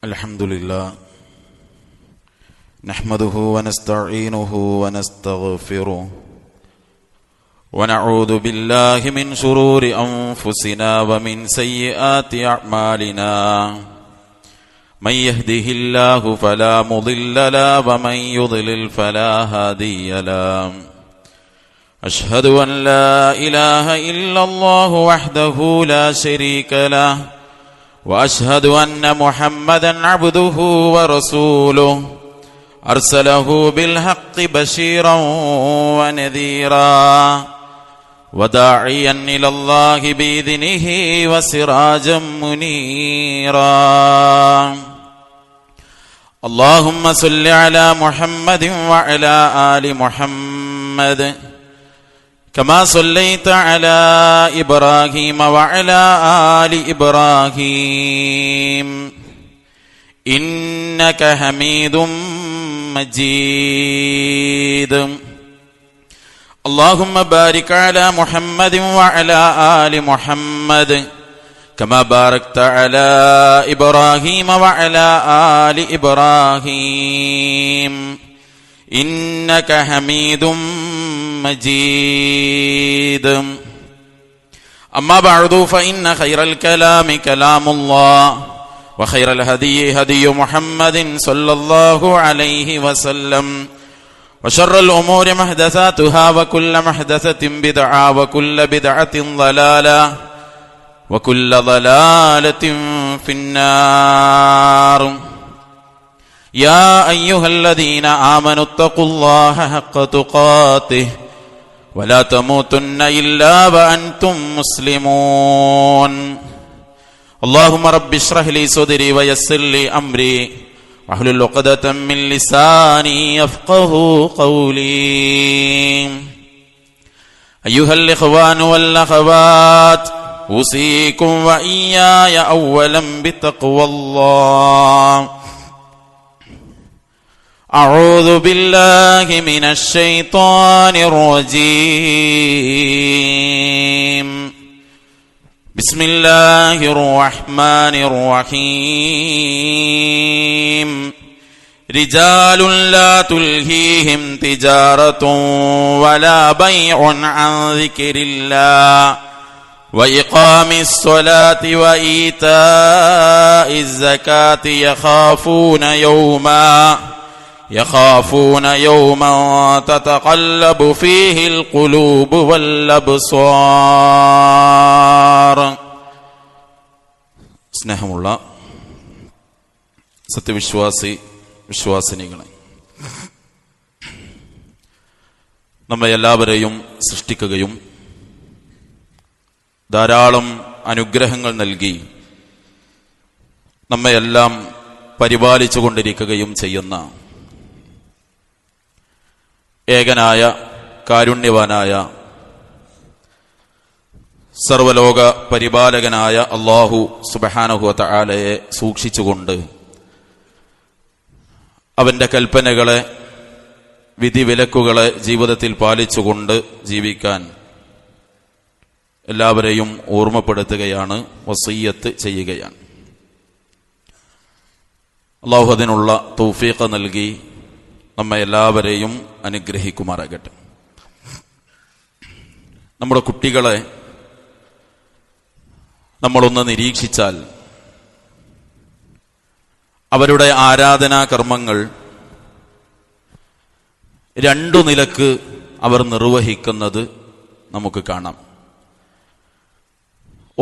Alhamdulillah, nahmaduhu wa nasta'inuhu wa nastaghfiruh wa na'udhu billahi min shururi anfusina wa min sayyiati a'malina. Man yahdihillahu fala mudilla lahu wa man yudlil fala hadiya lahu. Ashhadu an la ilaha illallah wahdahu la sharika lahu وأشهد أن محمدا عبده ورسوله أرسله بالحق بشيرا ونذيرا وداعيا إلى الله بإذنه وسراجا منيرا. اللهم صل على محمد وعلى آل محمد كما صليت على إبراهيم وعلى آل إبراهيم إنك حميد مجيد. اللهم بارك على محمد وعلى آل محمد كما باركت على إبراهيم وعلى آل إبراهيم إنك حميد مجيد. أما بعد فإن خير الكلام كلام الله وخير الهدي هدي محمد صلى الله عليه وسلم وشر الأمور محدثاتها وكل محدثة بدعة وكل بدعة ضلالة وكل ضلالة في النار. يا أيها الذين آمنوا اتقوا الله حق تقاته ولا تموتن إلا وأنتم مسلمون. اللهم رب اشرح لي صدري ويسر لي أمري واحلل عقدة من لساني يفقهوا قولي. أيها الإخوان والأخوات، أوصيكم وإياي أولا بتقوى الله. أعوذ بالله من الشيطان الرجيم. بسم الله الرحمن الرحيم. رجال لا تلهيهم تجارة ولا بيع عن ذكر الله وإقام الصلاة وإيتاء الزكاة يخافون يوما تتقلب فيه القلوب والأبصار. സ്നേഹമുള്ള വിശ്വാസിനികളെ, നമ്മെ എല്ലാവരെയും സൃഷ്ടിക്കുകയും ധാരാളം അനുഗ്രഹങ്ങൾ നൽകി നമ്മയെല്ലാം പരിപാലിച്ചു കൊണ്ടിരിക്കുകയും ചെയ്യുന്ന ഏകനായ കാരുണ്യവാനായ സർവലോക പരിപാലകനായ അല്ലാഹു സുബ്ഹാനഹു വ തആലയെ സൂക്ഷിച്ചുകൊണ്ട് അവന്റെ കൽപ്പനകളെ, വിധിവിലക്കുകളെ ജീവിതത്തിൽ പാലിച്ചുകൊണ്ട് ജീവിക്കാൻ എല്ലാവരെയും ഓർമ്മപ്പെടുത്തുകയാണ്, വസിയ്യത്ത് ചെയ്യുകയാണ്. അല്ലാഹു അതിനുള്ള തൗഫീഖ് നൽകി നമ്മെ എല്ലാവരെയും അനുഗ്രഹിക്കുമാറാകട്ടെ. നമ്മുടെ കുട്ടികളെ നമ്മളൊന്ന് നിരീക്ഷിച്ചാൽ അവരുടെ ആരാധനാ കർമ്മങ്ങൾ രണ്ടു നിലക്ക് അവർ നിർവഹിക്കുന്നത് നമുക്ക് കാണാം.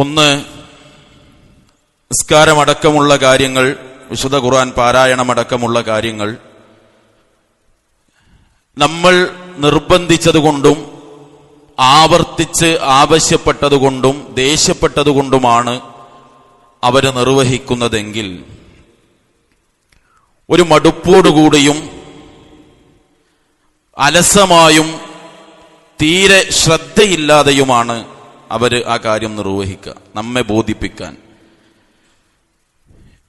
ഒന്ന്, നിസ്കാരമടക്കമുള്ള കാര്യങ്ങൾ, വിശുദ്ധ ഖുർആൻ പാരായണമടക്കമുള്ള കാര്യങ്ങൾ നമ്മൾ നിർബന്ധിച്ചതുകൊണ്ടും ആവർത്തിച്ച് ആവശ്യപ്പെട്ടതുകൊണ്ടും ദേഷ്യപ്പെട്ടതുകൊണ്ടുമാണ് അവര് നിർവഹിക്കുന്നതെങ്കിൽ ഒരു മടുപ്പോടുകൂടിയും അലസമായും തീരെ ശ്രദ്ധയില്ലാതെയുമാണ് അവര് ആ കാര്യം നിർവഹിക്കുക, നമ്മെ ബോധിപ്പിക്കാൻ.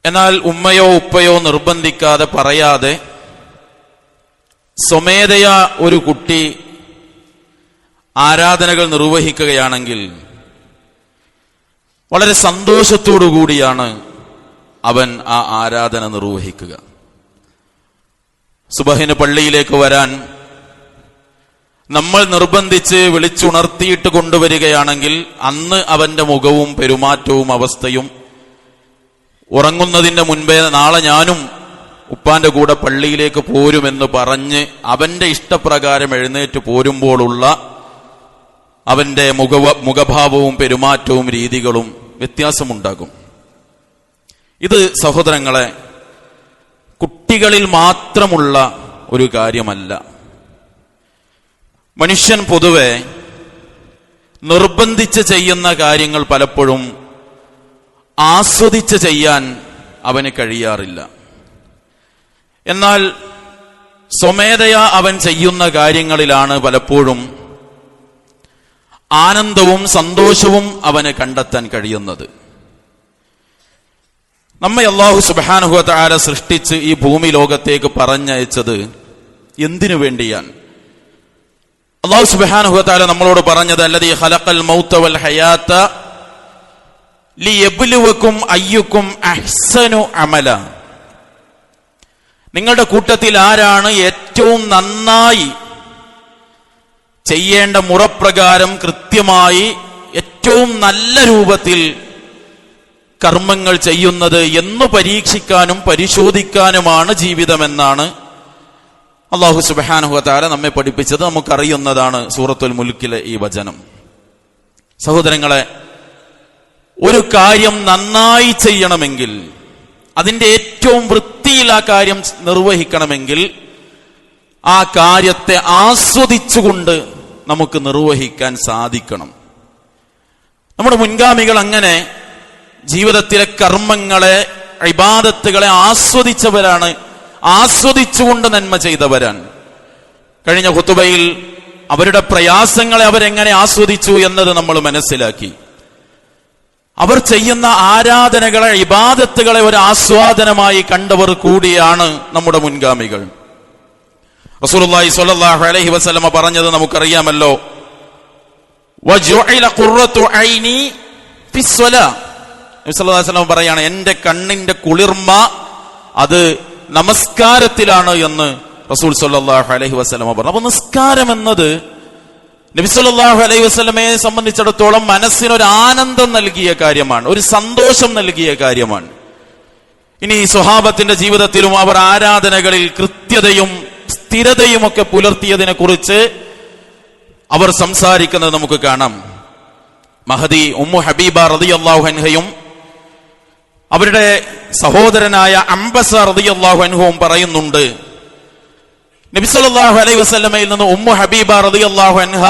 എന്നാൽ ഉമ്മയോ ഉപ്പയോ നിർബന്ധിക്കാതെ, പറയാതെ സ്വമേധയാ ഒരു കുട്ടി ആരാധനകൾ നിർവഹിക്കുകയാണെങ്കിൽ വളരെ സന്തോഷത്തോടു കൂടിയാണ് അവൻ ആ ആരാധന നിർവഹിക്കുക. സുബഹിന് പള്ളിയിലേക്ക് വരാൻ നമ്മൾ നിർബന്ധിച്ച് വിളിച്ചുണർത്തിയിട്ട് കൊണ്ടുവരികയാണെങ്കിൽ അന്ന് അവന്റെ മുഖവും പെരുമാറ്റവും അവസ്ഥയും ഉറങ്ങുന്നതിന്റെ മുൻപേ നാളെ ഞാനും ഉപ്പാന്റെ കൂടെ പള്ളിയിലേക്ക് പോരുമെന്ന് പറഞ്ഞ് അവന്റെ ഇഷ്ടപ്രകാരം എഴുന്നേറ്റ് പോരുമ്പോഴുള്ള അവന്റെ മുഖഭാവവും പെരുമാറ്റവും രീതികളും വ്യത്യാസമുണ്ടാകും. ഇത് സഹോദരങ്ങളെ കുട്ടികളിൽ മാത്രമുള്ള ഒരു കാര്യമല്ല. മനുഷ്യൻ പൊതുവെ നിർബന്ധിച്ച് ചെയ്യുന്ന കാര്യങ്ങൾ പലപ്പോഴും ആസ്വദിച്ച് ചെയ്യാൻ അവന് കഴിയാറില്ല. എന്നാൽ സ്വമേധയാ അവൻ ചെയ്യുന്ന കാര്യങ്ങളിലാണ് പലപ്പോഴും ആനന്ദവും സന്തോഷവും അവന് കണ്ടെത്താൻ കഴിയുന്നത്. നമ്മെ അല്ലാഹു സുബ്ഹാനഹു വ തആല സൃഷ്ടിച്ച് ഈ ഭൂമി ലോകത്തേക്ക് പറഞ്ഞയച്ചത് എന്തിനു വേണ്ടിയാണ്? അല്ലാഹു സുബ്ഹാനഹു വ തആല നമ്മളോട് പറഞ്ഞത് അല്ലദീ ഖലഖൽ മൗത വൽ ഹയാത ലിയബ്ലുവകും അയ്യുക്കും അഹ്സനു അമല. നിങ്ങളുടെ കൂട്ടത്തിൽ ആരാണ് ഏറ്റവും നന്നായി ചെയ്യേണ്ട മുറപ്രകാരം കൃത്യമായി ഏറ്റവും നല്ല രൂപത്തിൽ കർമ്മങ്ങൾ ചെയ്യുന്നത് എന്ന് പരീക്ഷിക്കാനും പരിശോധിക്കാനുമാണ് ജീവിതമെന്നാണ് അല്ലാഹു സുബ്ഹാനഹു വ തആല നമ്മെ പഠിപ്പിച്ചത്. നമുക്കറിയുന്നതാണ് സൂറത്തുൽ മുൽക്കിലെ ഈ വചനം. സഹോദരങ്ങളെ, ഒരു കാര്യം നന്നായി ചെയ്യണമെങ്കിൽ, അതിന്റെ ഏറ്റവും വൃത്തിയിൽ ആ കാര്യം നിർവഹിക്കണമെങ്കിൽ ആ കാര്യത്തെ ആസ്വദിച്ചുകൊണ്ട് നമുക്ക് നിർവഹിക്കാൻ സാധിക്കണം. നമ്മുടെ മുൻഗാമികൾ അങ്ങനെ ജീവിതത്തിലെ കർമ്മങ്ങളെ, ഇബാദത്തുകളെ ആസ്വദിച്ചവരാണ്, ആസ്വദിച്ചുകൊണ്ട് നന്മ ചെയ്തവരാണ്. കഴിഞ്ഞ ഖുതുബയിൽ അവരുടെ പ്രയാസങ്ങളെ അവരെങ്ങനെ ആസ്വദിച്ചു എന്നത് നമ്മൾ മനസ്സിലാക്കി. അവർ ചെയ്യുന്ന ആരാധനകളെ, ഇബാദത്തുകളെ ഒരു ആസ്വാദനമായി കണ്ടവർ കൂടിയാണ് നമ്മുടെ മുൻഗാമികൾ. റസൂലുള്ളാഹി സ്വല്ലല്ലാഹു അലൈഹി വസല്ലമ പറഞ്ഞത് നമുക്കറിയാമല്ലോ, വജുഇല ഖുർറത്തു ഐനി ഫിസ്സലാ. നബി സല്ലല്ലാഹു അലൈഹി വസല്ലമ പറയാണ്, എന്റെ കണ്ണിന്റെ കുളിർമ അത് നമസ്കാരത്തിലാണ് എന്ന് റസൂൽ സ്വല്ലല്ലാഹു അലൈഹി വസല്ലമ പറഞ്ഞു. അപ്പൊ നിസ്കാരം എന്നത് നബി സല്ലല്ലാഹു അലൈഹി വസല്ലമയെ സംബന്ധിച്ചിടത്തോളം മനസ്സിനൊരു ആനന്ദം നൽകിയ കാര്യമാണ്, ഒരു സന്തോഷം നൽകിയ കാര്യമാണ്. ഇനി സ്വഹാബത്തിന്റെ ജീവിതത്തിലും അവർ ആരാധനകളിൽ കൃത്യതയും സ്ഥിരതയും ഒക്കെ പുലർത്തിയതിനെ കുറിച്ച് അവർ സംസാരിക്കുന്നത് നമുക്ക് കാണാം. മഹദി ഉമ്മു ഹബീബ റളിയല്ലാഹു അൻഹയും അവരുടെ സഹോദരനായ അംബസ റളിയല്ലാഹു അൻഹുവും പറയുന്നുണ്ട്, നബി സല്ലല്ലാഹു അലൈഹി വസല്ലമയിൽ നിന്ന് ഉമ്മു ഹബീബ റളിയല്ലാഹു അൻഹ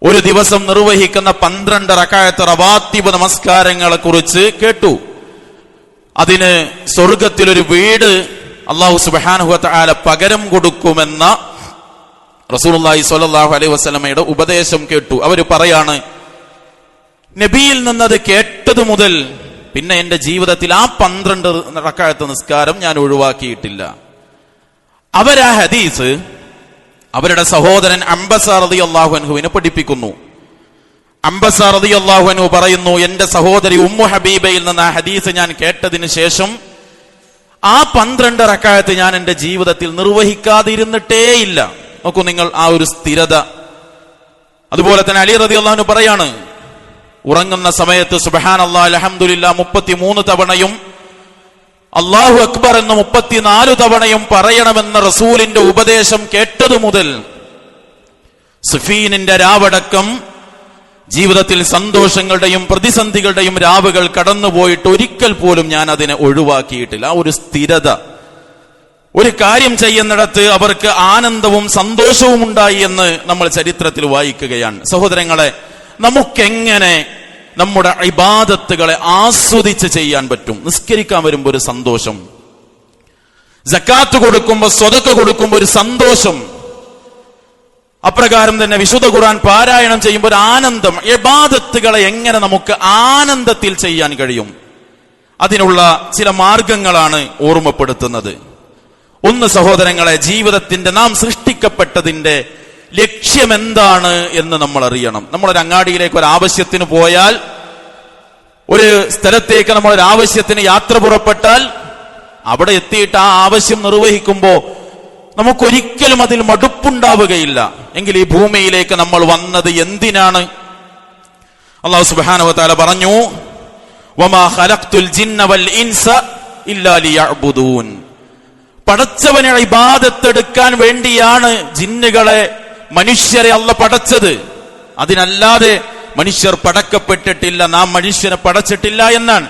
ഒരു ദിവസം നിർവഹിക്കുന്ന 12 റക്അത്ത് റവാത്തിബ് നമസ്കാരങ്ങളെ കുറിച്ച് കേട്ടു. അതിന് സ്വർഗത്തിലൊരു വീട് അല്ലാഹു സുബ്ഹാനഹു വ തആല പകരം കൊടുക്കുമെന്ന റസൂലുള്ളാഹി സ്വല്ലല്ലാഹു അലൈഹി വസല്ലമയുടെ ഉപദേശം കേട്ടു. അവർ പറയാണ്, നബിയിൽ നിന്നത് കേട്ടത് മുതൽ പിന്നെ എന്റെ ജീവിതത്തിൽ ആ 12 റക്അത്ത് നിസ്കാരം ഞാൻ ഒഴിവാക്കിയിട്ടില്ല. അവരാ ഹദീസ് അവരുടെ സഹോദരൻ അംബസ റളിയല്ലാഹു അൻഹുവിനെ പഠിപ്പിക്കുന്നു. അംബസ റളിയല്ലാഹു അൻഹു പറയുന്നു, എന്റെ സഹോദരി ഉമ്മു ഹബീബയിൽ നിന്ന് ആ ഹദീസ് ഞാൻ കേട്ടതിന് ശേഷം ആ 12 റക്അത്ത് ഞാൻ എന്റെ ജീവിതത്തിൽ നിർവഹിക്കാതിരുന്നിട്ടേയില്ല. നോക്കൂ നിങ്ങൾ ആ ഒരു സ്ഥിരത. അതുപോലെ തന്നെ അലി റളിയല്ലാഹു അൻഹു പറയാണ്, ഉറങ്ങുന്ന സമയത്ത് സുബ്ഹാനല്ലാഹ് അൽഹംദുലില്ലാഹ് 33 തവണയും അല്ലാഹു അക്ബർ എന്ന് 34 തവണയും പറയണമെന്ന റസൂലിന്റെ ഉപദേശം കേട്ടതു മുതൽ സുഫീനിന്റെ രാവടക്കം ജീവിതത്തിൽ സന്തോഷങ്ങളുടെയും പ്രതിസന്ധികളുടെയും രാവുകൾ കടന്നുപോയിട്ട് ഒരിക്കൽ പോലും ഞാൻ അതിനെ ഒഴിവാക്കിയിട്ടില്ല. ആ ഒരു സ്ഥിരത. ഒരു കാര്യം ചെയ്യുന്നിടത്ത് അവർക്ക് ആനന്ദവും സന്തോഷവും ഉണ്ടായി എന്ന് നമ്മൾ ചരിത്രത്തിൽ വായിക്കുകയാണ്. സഹോദരങ്ങളെ, നമുക്കെങ്ങനെ നമ്മുടെ ഇബാദത്തുകളെ ആസ്വദിച്ച് ചെയ്യാൻ പറ്റും? നിസ്കരിക്കാൻ വരുമ്പോൾ ഒരു സന്തോഷം, സക്കാത്ത് കൊടുക്കുമ്പോൾ, സ്വതക്ക കൊടുക്കുമ്പോൾ ഒരു സന്തോഷം, അപ്രകാരം തന്നെ വിശുദ്ധ ഖുർആൻ പാരായണം ചെയ്യുമ്പോൾ ഒരു ആനന്ദം. ഇബാദത്തുകളെ എങ്ങനെ നമുക്ക് ആനന്ദത്തിൽ ചെയ്യാൻ കഴിയും? അതിനുള്ള ചില മാർഗങ്ങളാണ് ഓർമ്മപ്പെടുത്തുന്നത്. ഒന്ന് സഹോദരങ്ങളെ, ജീവിതത്തിന്റെ നാം സൃഷ്ടിക്കപ്പെട്ടതിന്റെ ലക്ഷ്യം എന്താണ് എന്ന് നമ്മൾ അറിയണം. നമ്മളൊരു അങ്ങാടിയിലേക്ക് ഒരു ആവശ്യത്തിന് പോയാൽ ഒരു സ്ഥലത്തേക്ക് നമ്മൾ ഒരു ആവശ്യത്തിന് യാത്ര പുറപ്പെട്ടാൽ അവിടെ എത്തിയിട്ട് ആ ആവശ്യം നിർവഹിക്കുമ്പോൾ നമുക്കൊരിക്കലും അതിൽ മടുപ്പുണ്ടാവുകയില്ല. എങ്കിൽ ഈ ഭൂമിയിലേക്ക് നമ്മൾ വന്നത് എന്തിനാണ്? അല്ലാഹു സുബ്ഹാനഹു വ തആല പറഞ്ഞു, വമാ ഖലഖ്തുൽ ജിന്ന വൽ ഇൻസ ഇല്ലാ ലിയഅ്ബുദൂൻ. പടച്ചവനെ ഇബാദത്തെടുക്കാൻ വേണ്ടിയാണ് ജിന്നുകളെ, മനുഷ്യരെ അല്ലാഹു പടച്ചത്. അതിനല്ലാതെ മനുഷ്യർ പടക്കപ്പെട്ടിട്ടില്ല, നാം മനുഷ്യനെ പടച്ചിട്ടില്ല എന്നാണ്.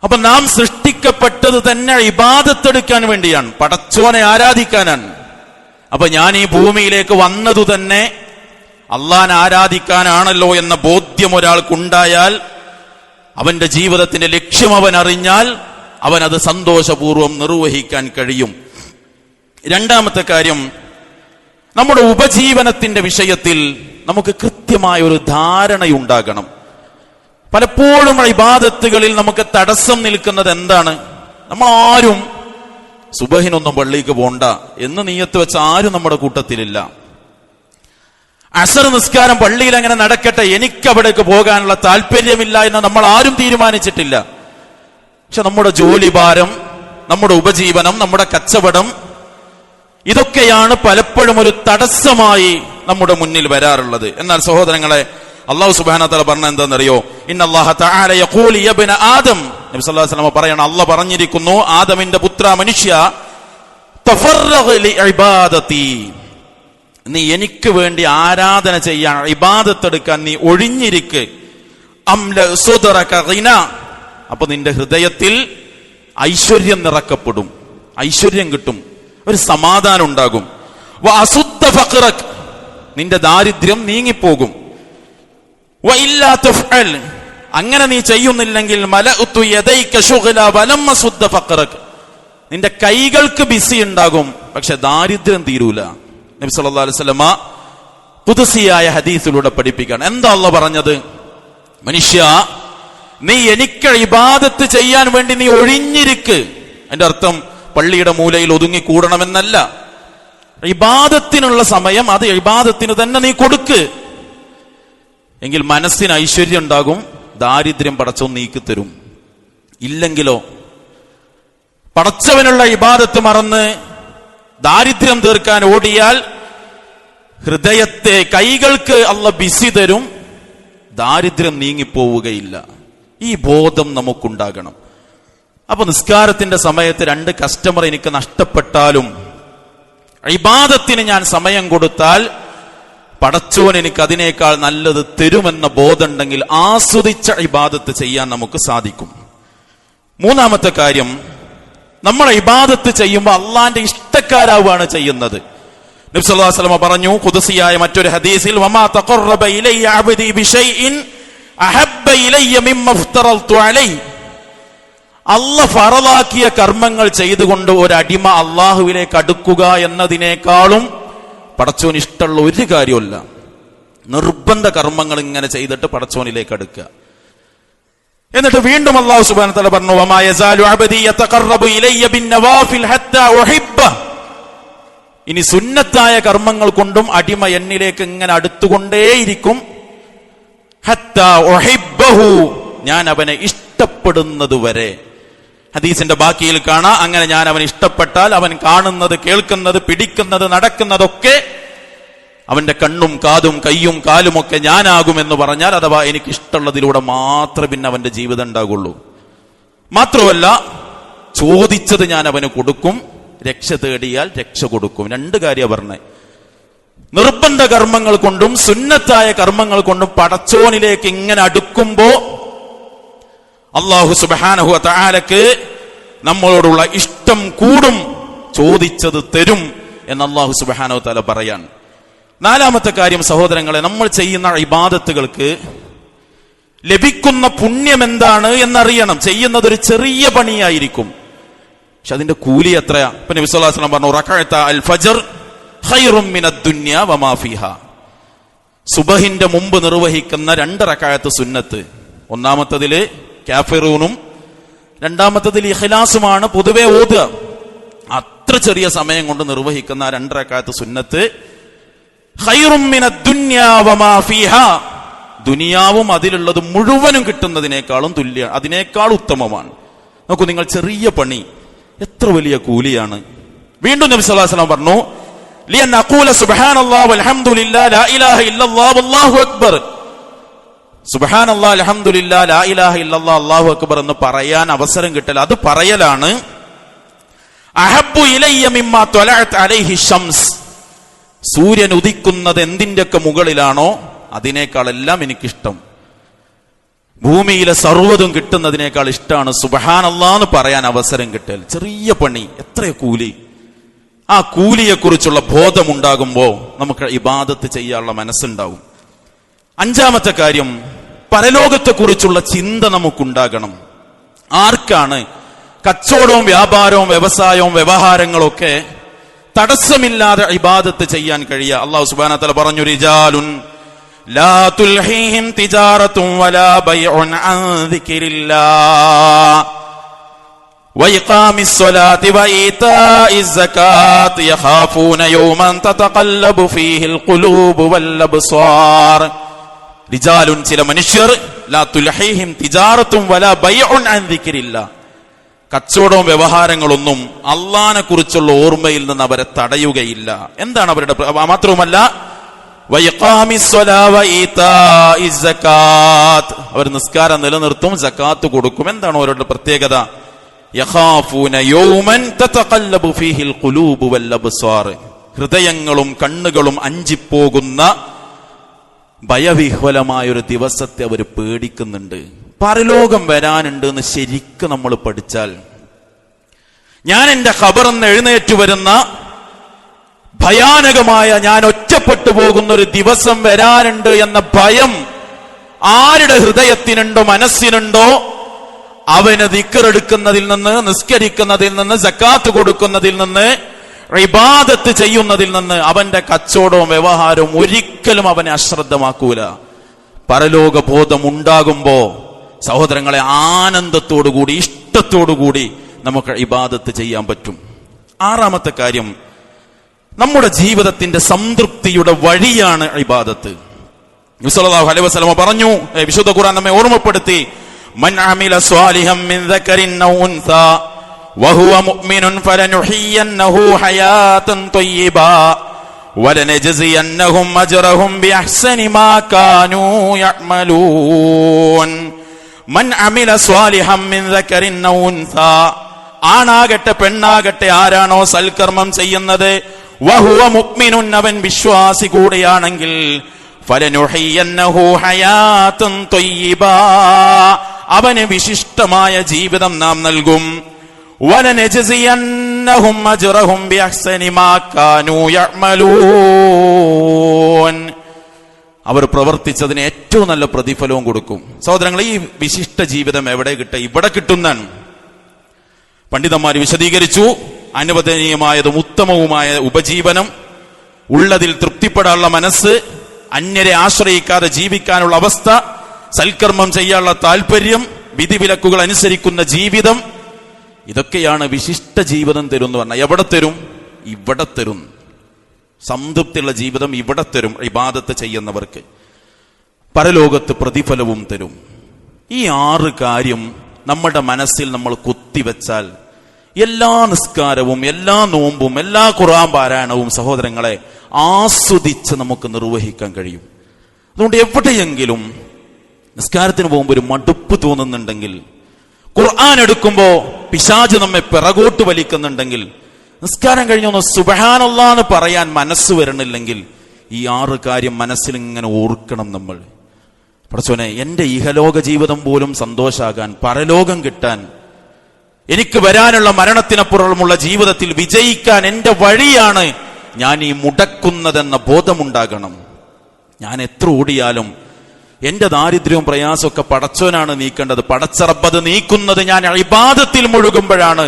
അപ്പൊ നാം സൃഷ്ടിക്കപ്പെട്ടത് തന്നെ ഇബാദത്തെടുക്കാൻ വേണ്ടിയാണ്, പടച്ചോനെ ആരാധിക്കാനാണ്. അപ്പൊ ഞാൻ ഈ ഭൂമിയിലേക്ക് വന്നതു തന്നെ അള്ളാനെ ആരാധിക്കാനാണല്ലോ എന്ന ബോധ്യം ഒരാൾക്കുണ്ടായാൽ, അവന്റെ ജീവിതത്തിന്റെ ലക്ഷ്യം അവൻ അറിഞ്ഞാൽ, അവൻ അത് സന്തോഷപൂർവ്വം നിർവഹിക്കാൻ കഴിയും. രണ്ടാമത്തെ കാര്യം, നമ്മുടെ ഉപജീവനത്തിന്റെ വിഷയത്തിൽ നമുക്ക് കൃത്യമായ ഒരു ധാരണയുണ്ടാകണം. പലപ്പോഴും ഇബാദത്തുകളിൽ നമുക്ക് തടസ്സം നിൽക്കുന്നത് എന്താണ്? നമ്മൾ ആരും സുബഹിനൊന്നും പള്ളിക്ക് പോണ്ട എന്ന് നിയ്യത്ത് വെച്ച ആരും നമ്മുടെ കൂട്ടത്തിലില്ല. അസർ നിസ്കാരം പള്ളിയിൽ അങ്ങനെ നടക്കട്ടെ, എനിക്ക് അവിടേക്ക് പോകാനുള്ള താല്പര്യമില്ല എന്ന് നമ്മൾ ആരും തീരുമാനിച്ചിട്ടില്ല. പക്ഷെ നമ്മുടെ ജോലി ഭാരം, നമ്മുടെ ഉപജീവനം, നമ്മുടെ കച്ചവടം, ഇതൊക്കെയാണ് പലപ്പോഴും ഒരു തടസ്സമായി നമ്മുടെ മുന്നിൽ വരാറുള്ളത്. എന്നാൽ സഹോദരങ്ങളെ, അല്ലാഹു സുബ്ഹാനഹു വ തആല പറഞ്ഞ എന്താണെന്നറിയോ? ഇന്നല്ലാഹ തആല യഖൂലു യാ ഇബ്ന ആദം, നബി സല്ലല്ലാഹു അലൈഹി വസല്ലം പറയാണ്, അല്ലാഹു പറഞ്ഞിരിക്കുന്നു, ആദമിന്റെ പുത്ര മനുഷ്യ, തഫറഗ ലി ഇബാദതി, നീ എനിക്ക് വേണ്ടി ആരാധന ചെയ്യാൻ, ഇബാദത്തെടുക്കാൻ നീ ഒഴിഞ്ഞിരിക്ക്. അംല സുദറക ഗിന, അപ്പൊ നിന്റെ ഹൃദയത്തിൽ ഐശ്വര്യം നിറക്കപ്പെടും, ഐശ്വര്യം കിട്ടും, ഒരു സമാധാനം ഉണ്ടാകും. വഅസുദ്ദ ഫഖറക, നിന്റെ ദാരിദ്ര്യം നീങ്ങിപ്പോകും. വഇല്ലാ തഫ്അൽ, അങ്ങനെ നീ ചെയ്യുന്നില്ലെങ്കിൽ മലഉതു യദൈക ശുഗ്ല വലം അസുദ്ദ ഫഖറക, നിന്റെ കൈകൾക്ക് ബിസി ഉണ്ടാകും, പക്ഷെ ദാരിദ്ര്യം തീരൂല. നബി സല്ലല്ലാഹു അലൈഹി വസല്ലമ ഖുദ്സിയായ ഹദീസിലൂടെ പഠിപ്പിക്കുകയാണ്. എന്താ അല്ലാഹു പറഞ്ഞത്? മനുഷ്യ, നീ എനിക്ക് ഇബാദത്ത് ചെയ്യാൻ വേണ്ടി നീ ഒഴിഞ്ഞിരിക്ക്. അതിന്റെ അർത്ഥം പള്ളിയുടെ മൂലയിൽ ഒതുങ്ങിക്കൂടണമെന്നല്ല. ഇബാദത്തിനുള്ള സമയം അത് ഇബാദത്തിന് തന്നെ നീ കൊടുക്ക്. എങ്കിൽ മനസ്സിന് ഐശ്വര്യം ഉണ്ടാകും, ദാരിദ്ര്യം പടച്ചവൻ നീക്കി തരും. ഇല്ലെങ്കിലോ, പടച്ചവനുള്ള ഇബാദത്ത് മറന്ന് ദാരിദ്ര്യം തീർക്കാൻ ഓടിയാൽ ഹൃദയത്തെ, കൈകൾക്ക് അല്ലാഹു ബിസി തരും, ദാരിദ്ര്യം നീങ്ങിപ്പോവുകയില്ല. ഈ ബോധം നമുക്കുണ്ടാകണം. അപ്പൊ നിസ്കാരത്തിന്റെ സമയത്ത് 2 കസ്റ്റമർ എനിക്ക് നഷ്ടപ്പെട്ടാലും ഇബാദത്തിന് ഞാൻ സമയം കൊടുത്താൽ പടച്ചോൻ എനിക്ക് അതിനേക്കാൾ നല്ലത് തരുമെന്ന ബോധമുണ്ടെങ്കിൽ ആസ്വദിച്ച ഇബാദത്ത് ചെയ്യാൻ നമുക്ക് സാധിക്കും. മൂന്നാമത്തെ കാര്യം, നമ്മൾ ഇബാദത്ത് ചെയ്യുമ്പോൾ അള്ളാന്റെ ഇഷ്ടക്കാരാവുകയാണ് ചെയ്യുന്നത്. നബി സല്ലല്ലാഹു അലൈഹി വസല്ലം പറഞ്ഞു ഖുദ്സിയായ മറ്റൊരു ഹദീസിൽ, വമാ തഖറബ ഇലയ്യ അബ്ദി ബിശൈഇൻ അഹബ്ബ ഇലയ്യ മിമ്മ ഇഫ്തറൽതു അലൈഹി, അല്ലാഹ് ഫറളാക്കിയ കർമ്മങ്ങൾ ചെയ്തുകൊണ്ട് ഒരു അടിമ അള്ളാഹുവിലേക്ക് അടുക്കുക എന്നതിനേക്കാളും പടച്ചോന് ഇഷ്ടമുള്ള ഒരു കാര്യമല്ല. നിർബന്ധ കർമ്മങ്ങൾ ഇങ്ങനെ ചെയ്തിട്ട് പടച്ചോനിലേക്ക് അടുക്കുക. എന്നിട്ട് വീണ്ടും അല്ലാഹു സുബ്ഹാനഹു വ തആല പറഞ്ഞു, വമാ യസാലു അബ്ദി യതഖറബു ഇലയ്യ ബിന്നവാഫിൽ ഹത്താ ഉഹിബ്ബ, ഇനി സുന്നത്തായ കർമ്മങ്ങൾ കൊണ്ടും അടിമ എന്നിലേക്ക് ഇങ്ങനെ അടുത്തുകൊണ്ടേയിരിക്കും. ഹത്താ ഉഹിബ്ബഹു, ഞാൻ അവനെ ഇഷ്ടപ്പെടുന്നത് വരെ. ഹദീസിന്റെ ബാക്കിയിൽ കാണാം, അങ്ങനെ ഞാൻ അവൻ ഇഷ്ടപ്പെട്ടാൽ അവൻ കാണുന്നത്, കേൾക്കുന്നത്, പിടിക്കുന്നത്, നടക്കുന്നതൊക്കെ, അവന്റെ കണ്ണും കാതും കയ്യും കാലും ഒക്കെ ഞാനാകുമെന്ന് പറഞ്ഞാൽ, അഥവാ എനിക്ക് ഇഷ്ടമുള്ളതിലൂടെ മാത്രമേ പിന്നെ അവന്റെ ജീവിതം ഉണ്ടാകുള്ളൂ. മാത്രമല്ല, ചോദിച്ചത് ഞാൻ അവന് കൊടുക്കും, രക്ഷ തേടിയാൽ രക്ഷ കൊടുക്കും. 2 കാര്യം പറഞ്ഞേ. നിർബന്ധ കർമ്മങ്ങൾ കൊണ്ടും സുന്നത്തായ കർമ്മങ്ങൾ കൊണ്ടും പടച്ചോനിലേക്ക് ഇങ്ങനെ അടുക്കുമ്പോ അല്ലാഹു സുബ്ഹാനഹു വ തആലക്ക് നമ്മളോടുള്ള ഇഷ്ടം കൂടും, ചോദിച്ചത് തരും എന്ന് അല്ലാഹു സുബ്ഹാനഹു വ തആല പറയാൻ. നാലാമത്തെ കാര്യം സഹോദരങ്ങളെ, നമ്മൾ ചെയ്യുന്ന ഇബാദത്തുകൾക്ക് ലഭിക്കുന്ന പുണ്യം എന്താണ് എന്നറിയണം. ചെയ്യുന്നത് ഒരു ചെറിയ പണിയായിരിക്കും, പക്ഷെ അതിന്റെ കൂലി എത്രയാ? ഇപ്പൊ നബി സല്ലല്ലാഹു അലൈഹി വസല്ലം പറഞ്ഞു, റകഅത അൽ ഫജ്ർ ഖൈറും മിനദ് ദുനിയ വമാ ഫീഹാ, സുബഹിന്റെ മുമ്പ് നിർവഹിക്കുന്ന 2 റകഅത്ത് സുന്നത്ത്. ഒന്നാമത്തതില് കാഫിറൂനും രണ്ടാമത്തതിൽ ഇഖ്ലാസുമാണ് പൊതുവെ ഓതുക. അത്ര ചെറിയ സമയം കൊണ്ട് നിർവഹിക്കുന്ന 2 റകഅത്ത് സുന്നത്ത് ഖൈറും മിനദ് ദുനിയ വമാ ഫീഹാ, ദുനിയാവും അതിലുള്ളത് മുഴുവനും കിട്ടുന്നതിനേക്കാളും അതിനേക്കാൾ ഉത്തമമാണ്. നോക്കൂ, നിങ്ങൾ ചെറിയ പണി എത്ര വലിയ കൂലിയാണ്. വീണ്ടും നബി സല്ലല്ലാഹു അലൈഹി വസല്ലം പറഞ്ഞു, ലിയൻ അഖൂല സുബ്ഹാനല്ലാഹി വൽഹംദുലില്ലാഹി ലാ ഇലാഹ ഇല്ലല്ലാഹ് വല്ലാഹു അക്ബർ. സുബ്ഹാനല്ലാഹി അൽഹംദുലില്ലാഹി ലാ ഇലാഹ ഇല്ലല്ലാഹ് അല്ലാഹു അക്ബർ എന്ന് പറയാൻ അവസരം കിട്ടൽ, അത് പറയലാണ് അഹബ്ബു ഇലയ്യ മിമ്മാ ത്വലഅത് അലൈഹി ശംസ്. സൂര്യൻ ഉദിക്കുന്നത് എന്തിന്റെയൊക്കെ മുകളിലാണോ അതിനേക്കാളെല്ലാം എനിക്കിഷ്ടം. ഭൂമിയിലെ സർവ്വതും കിട്ടുന്നതിനേക്കാൾ ഇഷ്ടമാണ് സുബ്ഹാനല്ലാഹ് എന്ന് പറയാൻ അവസരം കിട്ടൽ. ചെറിയ പണി, എത്ര കൂലി. ആ കൂലിയെക്കുറിച്ചുള്ള ബോധമുണ്ടാകുമ്പോൾ നമുക്ക് ഇബാദത്ത് ചെയ്യാനുള്ള മനസ്സുണ്ടാവും. അഞ്ചാമത്തെ കാര്യം, പരലോകത്തെക്കുറിച്ചുള്ള ചിന്ത നമുക്കുണ്ടാകണം. ആർക്കാണ് കച്ചവടവും വ്യാപാരവും വ്യവസായവും വ്യവഹാരങ്ങളും ഒക്കെ തടസ്സമില്ലാതെ ഇബാദത്ത് ചെയ്യാൻ കഴിയുക? അല്ലാഹു സുബ്ഹാനഹു വ തആല പറഞ്ഞു, റിജാലുൻ ലാ തുൽഹീഹിം തിജാറത്തുൻ വലാ ബൈഉൻ അൻ ദിക്രില്ലാഹ് വഇഖാമിസ് സ്വലാത്തി വഈതാഇസ് സകാത്ത് യഖാഫൂന യൗമൻ തതഖല്ലബു ഫീഹിൽ ഖുലൂബു വൽ അബ്സാർ. റിജാലുൻ, ചില മനുഷ്യർ, ലാ തുൽഹീഹിം തിജാറത്തുൻ വലാ ബൈഉൻ അൻ ദിക്രില്ലാഹ്, കച്ചവടവും വ്യവഹാരങ്ങളൊന്നും അള്ളാഹിനെ കുറിച്ചുള്ള ഓർമ്മയിൽ നിന്ന് അവരെ തടയുകയില്ല. എന്താണ് അവരുടെ? മാത്രവുമല്ല, അവർ നിസ്കാരം നിലനിർത്തും, സകാത്ത് കൊടുക്കും. എന്താണ് അവരുടെ പ്രത്യേകത? യഖാഫൂന യൗമൻ തതഖല്ലബു ഫീഹിൽ ഖുലൂബു വൽ അബ്സാർ. ഹൃദയങ്ങളും കണ്ണുകളും അഞ്ചിപ്പോകുന്ന ഭയവിഹ്വലമായൊരു ദിവസത്തെ അവർ പേടിക്കുന്നുണ്ട്. പരലോകം വരാനുണ്ട് എന്ന് ശരിക്കും നമ്മൾ പഠിച്ചാൽ, ഞാൻ എന്റെ ഖബറിന്ന് എഴുന്നേറ്റ് വരുന്ന ഭയാനകമായ, ഞാൻ ഒറ്റപ്പെട്ടു പോകുന്ന ഒരു ദിവസം വരാനുണ്ട് എന്ന ഭയം ആരുടെ ഹൃദയത്തിനുണ്ടോ മനസ്സിനുണ്ടോ അവന് ദിക്റെടുക്കുന്നതിൽ നിന്ന്, നിസ്കരിക്കുന്നതിൽ നിന്ന്, സക്കാത്ത് കൊടുക്കുന്നതിൽ നിന്ന്, ഇബാദത്ത് ചെയ്യുന്നതിൽ നിന്ന് അവന്റെ കച്ചവടവും വ്യവഹാരവും ഒരിക്കലും അവനെ അശ്രദ്ധമാക്കൂല. പരലോക ബോധം ഉണ്ടാകുമ്പോ സഹോദരങ്ങളെ, ആനന്ദത്തോടുകൂടി ഇഷ്ടത്തോടുകൂടി നമുക്ക് ഇബാദത്ത് ചെയ്യാൻ പറ്റും. ആറാമത്തെ കാര്യം, നമ്മുടെ ജീവിതത്തിന്റെ സംതൃപ്തിയുടെ വഴിയാണ് ഇബാദത്ത്. നബി സല്ലല്ലാഹു അലൈഹി വസല്ലം പറഞ്ഞു, വിശുദ്ധ ഖുർആൻ നമ്മെ ഓർമ്മപ്പെടുത്തി, മൻ അമില സ്വാലിഹൻ മിൻ ദക്കരിൻ ഔ ഉൻസാ വഹുവ മുഅ്മിനുൻ ഫലനുഹിയന്നഹു ഹയാതൻ ത്വയ്യിബാ വലനജ്സിയന്നഹും അജ്റഹും ബിഅഹ്സനി മാ കാനൂ യഅമലൂൻ. മൻ അമില സ്വാലിഹൻ മിൻ ദക്കരിൻ ഔ ഉൻസാ, ആണാകട്ടെ പെണ്ണാകട്ടെ ആരാണോ സൽക്കർമ്മം ചെയ്യുന്നത്, വഹുവ മുഅ്മിനുൻ, അവൻ വിശ്വാസി കൂടിയാണെങ്കിൽ, ഫലനുഹിയന്നഹു ഹയാതൻ ത്വയ്യിബാ, അവന് വിശിഷ്ടമായ ജീവിതം നാം നൽകും. വലനജ്സിയന്നഹും അജ്റഹും ബിഅഹ്സനി മാ കാനൂ യഅമലൂൻ, അവർ പ്രവർത്തിച്ചതിന് ഏറ്റവും നല്ല പ്രതിഫലവും കൊടുക്കും. സഹോദരങ്ങളെ, ഈ വിശിഷ്ട ജീവിതം എവിടെ കിട്ടുക? ഇവിടെ കിട്ടുന്നതാണ്. പണ്ഡിതന്മാർ വിശദീകരിച്ചു, അനുവദനീയമായതും ഉത്തമവുമായ ഉപജീവനം, ഉള്ളതിൽ തൃപ്തിപ്പെടാനുള്ള മനസ്സ്, അന്യരെ ആശ്രയിക്കാതെ ജീവിക്കാനുള്ള അവസ്ഥ, സൽക്കർമ്മം ചെയ്യാനുള്ള താല്പര്യം, വിധിവിലക്കുകൾ അനുസരിക്കുന്ന ജീവിതം, ഇതൊക്കെയാണ് വിശിഷ്ട ജീവിതം തരും എന്ന് പറഞ്ഞാൽ. എവിടെ തരും? ഇവിടെ തരും. സംതൃപ്തിയുള്ള ജീവിതം ഇവിടെ തരും. ഇബാദത്ത് ചെയ്യുന്നവർക്ക് പരലോകത്ത് പ്രതിഫലവും തരും. ഈ 6 കാര്യം നമ്മുടെ മനസ്സിൽ നമ്മൾ കുത്തിവെച്ചാൽ എല്ലാ നിസ്കാരവും, എല്ലാ നോമ്പും, എല്ലാ ഖുർആൻ പാരായണവും സഹോദരങ്ങളെ ആസ്വദിച്ച് നമുക്ക് നിർവഹിക്കാൻ കഴിയും. അതുകൊണ്ട് എവിടെയെങ്കിലും നിസ്കാരത്തിന് പോകുമ്പോൾ ഒരു മടുപ്പ് തോന്നുന്നുണ്ടെങ്കിൽ, ഖുർആൻ എടുക്കുമ്പോ പിശാച് നമ്മെ പിറകോട്ട് വലിക്കുന്നുണ്ടെങ്കിൽ, നിസ്കാരം കഴിഞ്ഞൊന്ന് സുബ്ഹാനല്ലാഹ് എന്ന് പറയാൻ മനസ്സ് വരണില്ലെങ്കിൽ, ഈ 6 കാര്യം മനസ്സിൽ ഇങ്ങനെ ഓർക്കണം നമ്മൾ. പടച്ചോനെ, എന്റെ ഇഹലോക ജീവിതം പോലും സന്തോഷാകാൻ, പരലോകം കിട്ടാൻ, എനിക്ക് വരാനുള്ള മരണത്തിനപ്പുറമുള്ള ജീവിതത്തിൽ വിജയിക്കാൻ എന്റെ വഴിയാണ് ഞാൻ ഈ മുടക്കുന്നതെന്ന ബോധമുണ്ടാകണം. ഞാൻ എത്ര ഓടിയാലും എന്റെ ദാരിദ്ര്യവും പ്രയാസമൊക്കെ പടച്ചോനാണ് നീക്കേണ്ടത്. പടച്ച റബ്ബ് നീക്കുന്നത് ഞാൻ ഇബാദത്തിൽ മുഴുകുമ്പോഴാണ്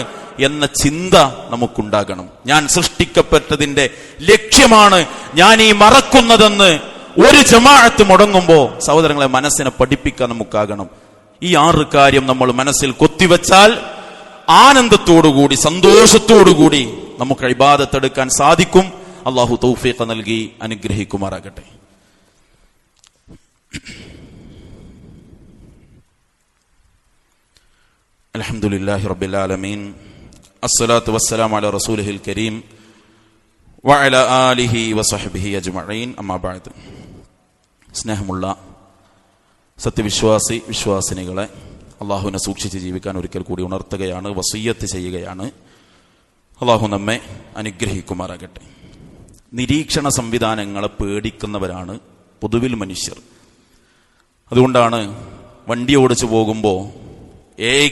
എന്ന ചിന്ത നമുക്കുണ്ടാകണം. ഞാൻ സൃഷ്ടിക്കപ്പെട്ടതിന്റെ ലക്ഷ്യമാണ് ഞാൻ ഈ മറക്കുന്നതെന്ന് ഒരു ജമാഅത്ത് മുടങ്ങുമ്പോ സഹോദരങ്ങളെ മനസ്സിനെ പഠിപ്പിക്കാൻ നമുക്കാകണം. ഈ 6 കാര്യം നമ്മൾ മനസ്സിൽ കൊത്തിവെച്ചാൽ ആനന്ദത്തോടുകൂടി സന്തോഷത്തോടുകൂടി നമുക്ക് ഇബാദത്ത് എടുക്കാൻ സാധിക്കും. അല്ലാഹു തൗഫീഖ് നൽകി അനുഗ്രഹിക്കുമാറാകട്ടെ. അൽഹംദുലില്ലാഹി റബ്ബിൽ ആലമീൻ അസ്സലാത്തു വസ്സലാമു അലാ റസൂലിഹിൽ കരീം വഅലാ ആലിഹി വസഹ്ബിഹി അജ്മഈൻ അമ്മാ ബഅദ്. സ്നേഹമുള്ള സത്യവിശ്വാസി വിശ്വാസിനികളെ, അള്ളാഹുവിനെ സൂക്ഷിച്ച് ജീവിക്കാൻ ഒരിക്കൽ കൂടി ഉണർത്തുകയാണ്, വസിയ്യത്ത് ചെയ്യുകയാണ്. അള്ളാഹു നമ്മെ അനുഗ്രഹിക്കുമാറാകട്ടെ. നിരീക്ഷണ സംവിധാനങ്ങളെ പേടിക്കുന്നവരാണ് പൊതുവിൽ മനുഷ്യർ. അതുകൊണ്ടാണ് വണ്ടി ഓടിച്ചു പോകുമ്പോൾ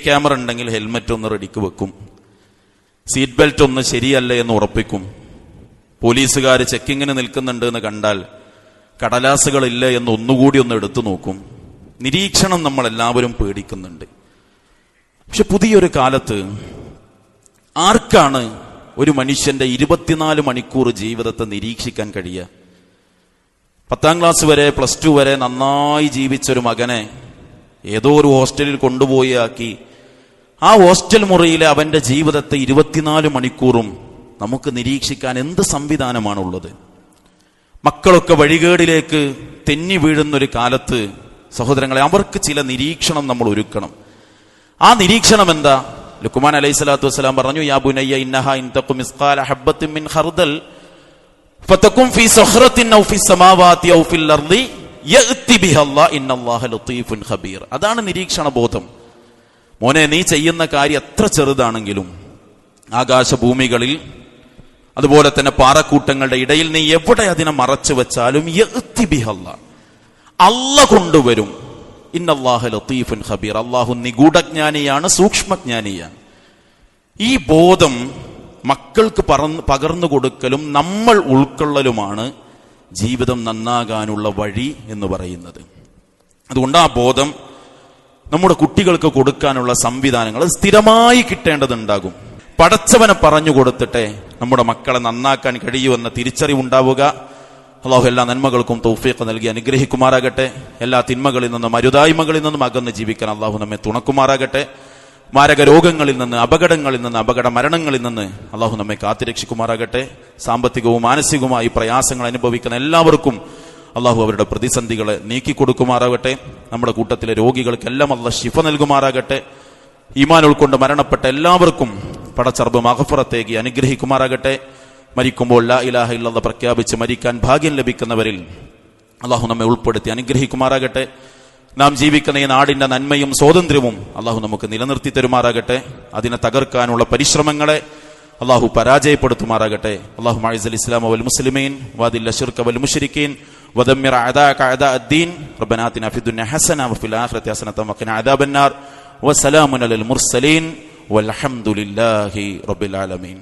ക്യാമറ ഉണ്ടെങ്കിൽ ഹെൽമെറ്റ് ഒന്ന് റെഡിക്ക് വെക്കും, സീറ്റ് ബെൽറ്റ് ഒന്ന് ശരിയല്ല എന്ന് ഉറപ്പിക്കും. പോലീസുകാർ ചെക്കിങ്ങിന് നിൽക്കുന്നുണ്ട് എന്ന് കണ്ടാൽ കടലാസുകളില്ല എന്ന് ഒന്നുകൂടി ഒന്ന് എടുത്തു നോക്കും. നിരീക്ഷണം നമ്മളെല്ലാവരും പേടിക്കുന്നുണ്ട്. പക്ഷെ പുതിയൊരു കാലത്ത് ആർക്കാണ് ഒരു മനുഷ്യന്റെ 24 മണിക്കൂർ ജീവിതത്തെ നിരീക്ഷിക്കാൻ കഴിയുക? 10ാം ക്ലാസ് വരെ, +2 വരെ നന്നായി ജീവിച്ചൊരു മകനെ ഏതോ ഒരു ഹോസ്റ്റലിൽ കൊണ്ടുപോയി ആക്കി ആ ഹോസ്റ്റൽ മുറിയിലെ അവന്റെ ജീവിതത്തെ 24 മണിക്കൂറും നമുക്ക് നിരീക്ഷിക്കാൻ എന്ത് സംവിധാനമാണുള്ളത്? മക്കളൊക്കെ വഴികേടിലേക്ക് തെന്നി വീഴുന്നൊരു കാലത്ത് സഹോദരങ്ങളെ, അവർക്ക് ചില നിരീക്ഷണം നമ്മൾ ഒരുക്കണം. ആ നിരീക്ഷണം എന്താ? ലുക്മാൻ അലൈഹിസ്സലാത്തു വസ്സലാം പറഞ്ഞു, യാ ബുനയ്യ ഇന്നഹാ ഇൻ തഖു മിസ്ഖാല ഹബ്ബത്തിൻ മിൻ ഖർദൽ ഫതകും ഫീ സഖറത്തിൻ ഔ ഫീ സമാവാതി ഔ ഫിൽ അർളി യഅതി ബിഹല്ലാഹ് ഇന്നല്ലാഹ ലതീഫുൻ ഖബീർ. അതാണ് നിരീക്ഷണ ബോധം. മോനെ, നീ ചെയ്യുന്ന കാര്യം എത്ര ചെറുതാണെങ്കിലും ആകാശഭൂമികളിൽ അതുപോലെ തന്നെ പാറക്കൂട്ടങ്ങളുടെ ഇടയിൽ നീ എവിടെ അതിനെ മറച്ചു വെച്ചാലും യഅതി ബിഹല്ലാഹ്, അല്ലാഹു കൊണ്ടുവരും. ഇന്നല്ലാഹ ലതീഫുൻ ഖബീർ, അല്ലാഹു നിഗൂഢജ്ഞാനിയാണ്, സൂക്ഷ്മജ്ഞാനിയാണ്. ഈ ബോധം മക്കൾക്ക് പകർന്നു കൊടുക്കലും നമ്മൾ ഉൾക്കൊള്ളലുമാണ് ജീവിതം നന്നാകാനുള്ള വഴി എന്ന് പറയുന്നത്. അതുകൊണ്ട് ആ ബോധം നമ്മുടെ കുട്ടികൾക്ക് കൊടുക്കാനുള്ള സംവിധാനങ്ങൾ സ്ഥിരമായി കിട്ടേണ്ടതുണ്ടാകും. പടച്ചവനെ പറഞ്ഞു കൊടുത്തിട്ടെ നമ്മുടെ മക്കളെ നന്നാക്കാൻ കഴിയുമെന്ന തിരിച്ചറിവുണ്ടാവുക. അല്ലാഹു എല്ലാ നന്മകൾക്കും തൗഫീഖ് നൽകി അനുഗ്രഹിക്കുമാറാകട്ടെ. എല്ലാ തിന്മകളിൽ നിന്നും അരുതായ്മകളിൽ നിന്നും അകന്ന് ജീവിക്കാൻ അല്ലാഹു നമ്മെ തുണക്കുമാറാകട്ടെ. മാരക രോഗങ്ങളിൽ നിന്ന്, അപകടങ്ങളിൽ നിന്ന്, അപകട മരണങ്ങളിൽ നിന്ന് അല്ലാഹു നമ്മെ കാത്തുരക്ഷിക്കുമാറാകട്ടെ. സാമ്പത്തികവും മാനസികവുമായി പ്രയാസങ്ങൾ അനുഭവിക്കുന്ന എല്ലാവർക്കും അല്ലാഹു അവരുടെ പ്രതിസന്ധികളെ നീക്കിക്കൊടുക്കുമാറാകട്ടെ. നമ്മുടെ കൂട്ടത്തിലെ രോഗികൾക്കെല്ലാം അല്ലാഹു ശിഫ നൽകുമാറാകട്ടെ. ഈമാൻ ഉൾക്കൊണ്ട് മരണപ്പെട്ട എല്ലാവർക്കും പടച്ചറബ് മഗ്ഫിറത്തേക്ക് അനുഗ്രഹിക്കുമാറാകട്ടെ. മരിക്കുമ്പോൾ ലാ ഇലാഹ ഇല്ലല്ലാഹ് പ്രഖ്യാപിച്ച് മരിക്കാൻ ഭാഗ്യം ലഭിക്കുന്നവരിൽ അല്ലാഹു നമ്മെ ഉൾപ്പെടുത്തി അനുഗ്രഹിക്കുമാറാകട്ടെ. നാം ജീവിക്കുന്ന ഈ നാടിന്റെ നന്മയും സ്വാതന്ത്ര്യവും അല്ലാഹു നമുക്ക് നിലനിർത്തി തരുമാറാകട്ടെ. അതിനെ തകർക്കാനുള്ള പരിശ്രമങ്ങളെ അല്ലാഹു പരാജയപ്പെടുത്തുമാറാകട്ടെ. അല്ലാഹു മഅഇസൽ ഇസ്ലാമ വൽ മുസ്ലിമീൻ വദില്ല ശിർക വൽ മുശ്രിക്കീൻ വദമ്മിർ അഅദാക അഅദാഅദ്ദീൻ റബ്ബനാ ആതിനാ ഫിദ്ദുനിയ ഹസന വഫിൽ ആഖിറതി ഹസനത വഖിനാ അദാബന്നാർ വസലാമുൻ അലൽ മുർസലീൻ വൽഹംദുലില്ലാഹി റബ്ബിൽ ആലമീൻ.